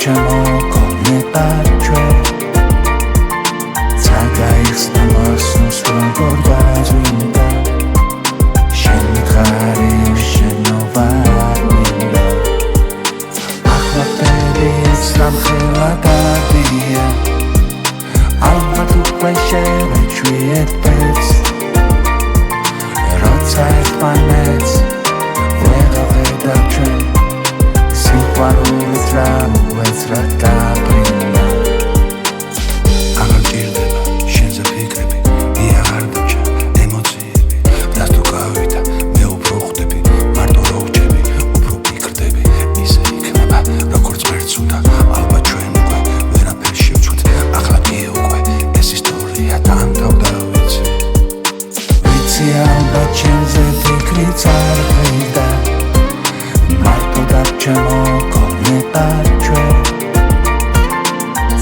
ჩემო კონეტაჩვე ცაგაიხსნა მოსნოს როგორ ვაძვინდა შენ მითხარი შენოვარმინდა ახლა პერიოდს რამხელა დადია ალბათ უკვე შევეჩვიეთ პეც როცა ერთმანეთს ვეღავედავ ჩვენ სიყვარულით რა უეცრად დაბრუნდა აღარ ჭირდება შენზე ფიქრები აღარ დარჩა ემოციები რას თუ გავიდა მე უფრო ხვდები მარტო რო ვჭები უფრო ფიქრდები ისე იქნება როგორც მერცუდა ალბათ ჩვენ უკვე ვერაფერ შევჩვით ახლა კი უკვე ეს ისტორია დამთავრდა ვიცი ალბათ შენზე ფიქრიც არ ხვდა მარტო ჩემო კონეტაჩვე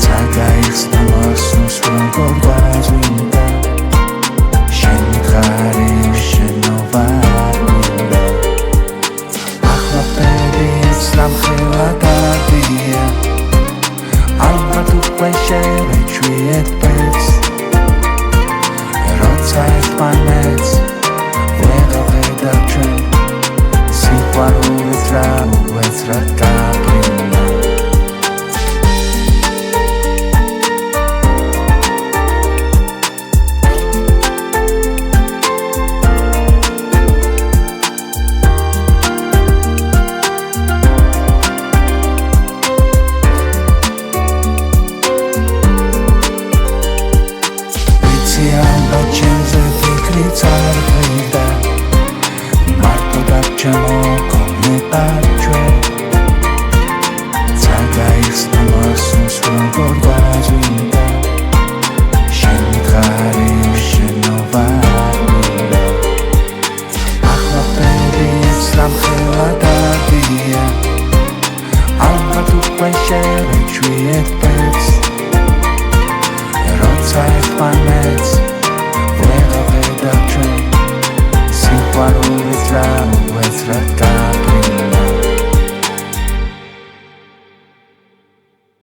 ცაგაიხსნა მოსნოს როგორ ვაძვინდა შენ მითხარი შენოვარმინდა ახლა პერიოდს რამხელა დადია ალბათ უკვე შევეჩვიეთ პეც როცა ერთმანეთს ვეღავედავ ჩვენ სიყვარულით რა უეცრად დაბრუნდა ვიცი ალბათ ჩემზე ფიქრიც არ ხვდა მარტო ჩემო კონეტაჩვე ცაგაიხსნა მოსნოს როგორ ვაძვინდა შენ მითხარი შენოვარმინდა ახლა პერიოდს რამხელა დადია ალბათ უკვე შევეჩვიეთ